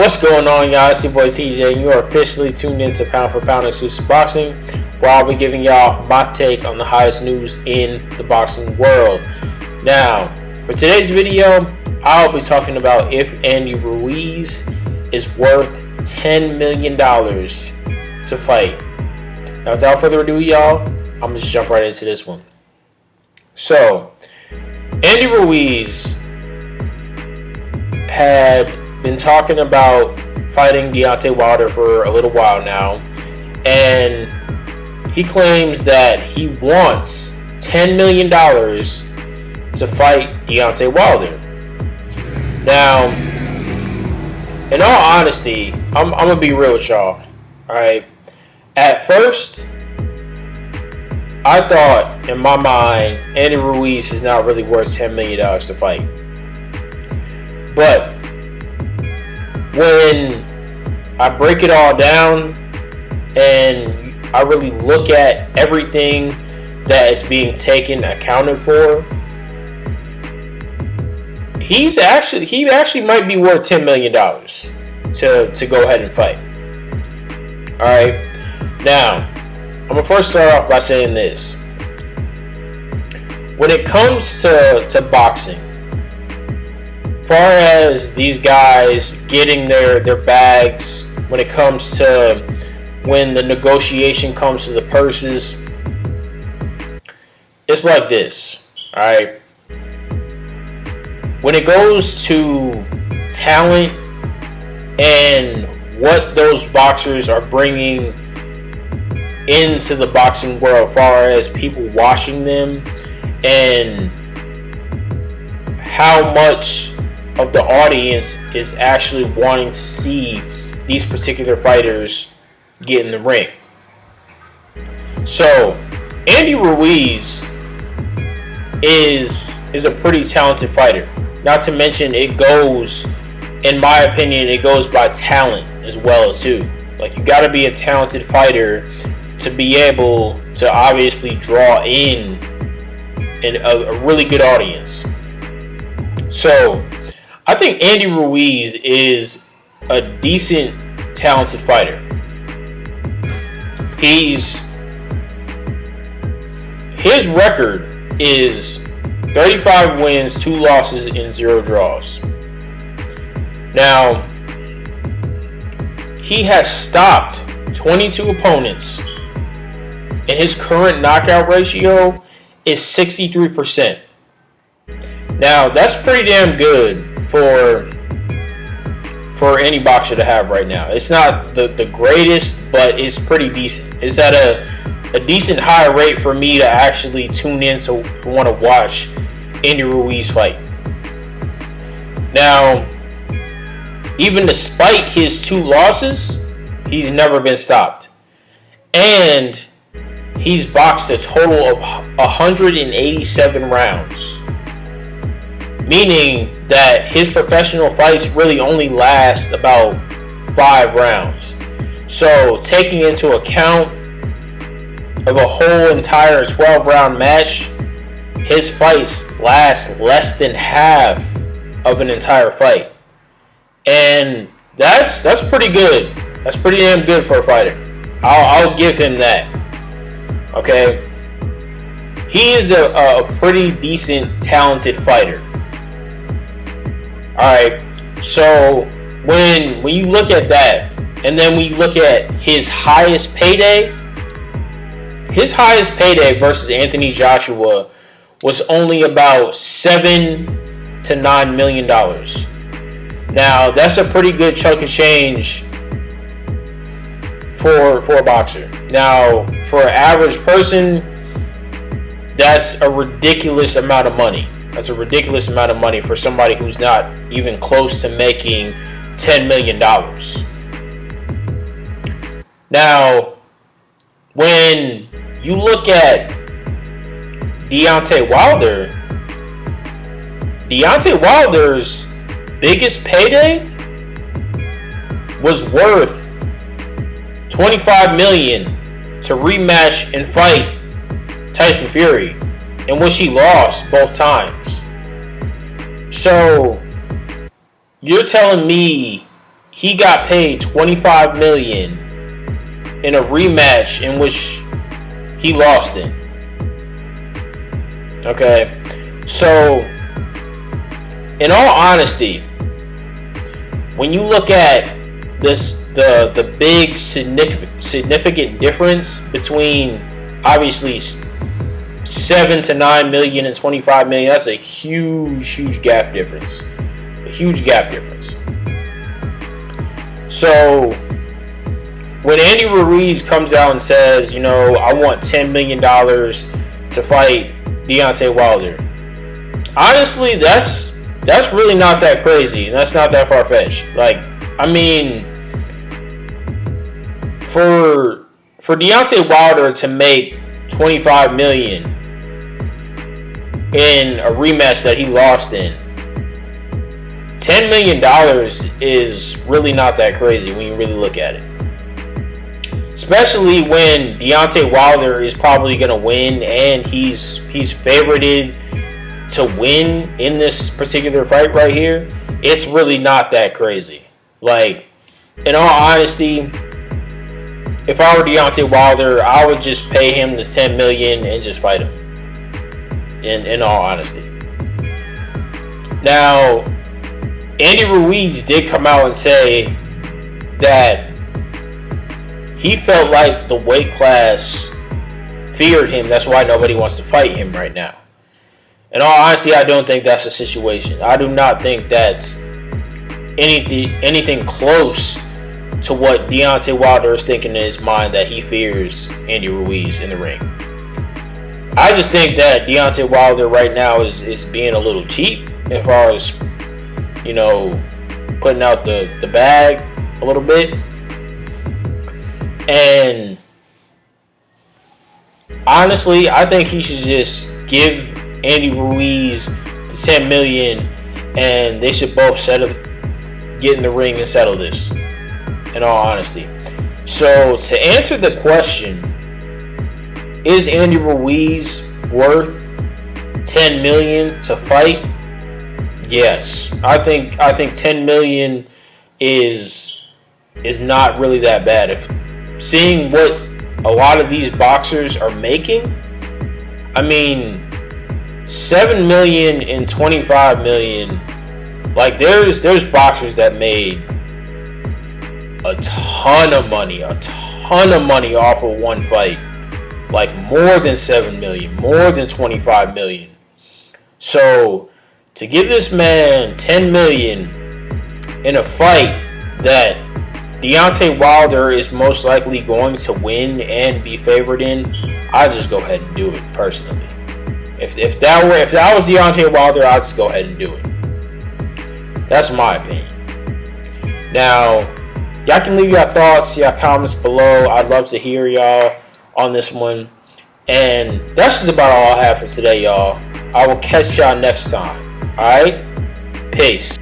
What's going on, y'all? It's your boy TJ, and you are officially tuned in to Pound for Pound Exclusive Boxing, where I'll be giving y'all my take on the hottest news in the boxing world. Now, for today's video, I'll be talking about if Andy Ruiz is worth $10 million to fight. Now, without further ado, y'all, I'm going to just jump right into this one. So, Andy Ruiz had been talking about fighting Deontay Wilder for a little while now, and he claims that he wants $10 million to fight Deontay Wilder. Now, in all honesty, I'm gonna be real with y'all. Alright, at first, I thought in my mind Andy Ruiz is not really worth $10 million to fight. But when I break it all down and I really look at everything that is being accounted for, he actually might be worth $10 million to go ahead and fight. Alright, now I'm gonna first start off by saying this. When it comes to boxing, as far as these guys getting their bags, when it comes to when the negotiation comes to the purses, it's like this, alright? When it goes to talent and what those boxers are bringing into the boxing world, as far as people watching them and how much of the audience is actually wanting to see these particular fighters get in the ring. So, Andy Ruiz is a pretty talented fighter. Not to mention, it goes, in my opinion, it goes by talent as well too. Like, you got to be a talented fighter to be able to obviously draw in a really good audience. So, I think Andy Ruiz is a decent, talented fighter. His record is 35 wins, 2 losses, and 0 draws. Now, he has stopped 22 opponents, and his current knockout ratio is 63%. Now, that's pretty damn good for any boxer to have right now. It's not the greatest, but it's pretty decent. It's at a decent high rate for me to actually tune in to want to watch Andy Ruiz fight. Now, even despite his 2 losses, he's never been stopped. And he's boxed a total of 187 rounds. Meaning that his professional fights really only last about 5 rounds. So, taking into account of a whole entire 12-round match, his fights last less than half of an entire fight. And that's pretty good. That's pretty damn good for a fighter. I'll give him that. Okay? He is a pretty decent, talented fighter. Alright, so when you look at that, and then when you look at his highest payday versus Anthony Joshua was only about $7 to $9 million. Now, that's a pretty good chunk of change for a boxer. Now, for an average person, that's a ridiculous amount of money. That's a ridiculous amount of money for somebody who's not even close to making $10 million. Now, when you look at Deontay Wilder's biggest payday was worth $25 million to rematch and fight Tyson Fury, in which he lost both times. So, you're telling me he got paid $25 million in a rematch in which he lost in. Okay, so in all honesty, when you look at this, the big significant difference between obviously 7 to 9 million and 25 million, that's a huge gap difference. A huge gap difference. So when Andy Ruiz comes out and says, you know, I want $10 million to fight Deontay Wilder, honestly, that's really not that crazy. That's not that far-fetched. Like, I mean, for Deontay Wilder to make $25 million in a rematch that he lost in, $10 million is really not that crazy when you really look at it. Especially when Deontay Wilder is probably going to win, and he's favorited to win in this particular fight right here. It's really not that crazy. Like, in all honesty, if I were Deontay Wilder, I would just pay him the $10 million and just fight him. In all honesty. Now, Andy Ruiz did come out and say that he felt like the weight class feared him. That's why nobody wants to fight him right now. In all honesty, I don't think that's the situation. I do not think that's anything close to what Deontay Wilder is thinking in his mind, that he fears Andy Ruiz in the ring. I just think that Deontay Wilder right now is being a little cheap as far as, you know, putting out the bag a little bit. And honestly, I think he should just give Andy Ruiz the $10 million, and they should both get in the ring and settle this. In all honesty. So to answer the question, is Andy Ruiz worth $10 million to fight? Yes, I think $10 million is not really that bad. If seeing what a lot of these boxers are making, I mean, $7 million and $25 million. Like, there's boxers that made a ton of money off of one fight. Like, more than $7 million, more than $25 million. So to give this man $10 million in a fight that Deontay Wilder is most likely going to win and be favored in, I just go ahead and do it personally. If that was Deontay Wilder, I'd just go ahead and do it. That's my opinion. Now, y'all can leave your thoughts, your comments below. I'd love to hear y'all on this one. And that's just about all I have for today, y'all. I will catch y'all next time. Alright? Peace.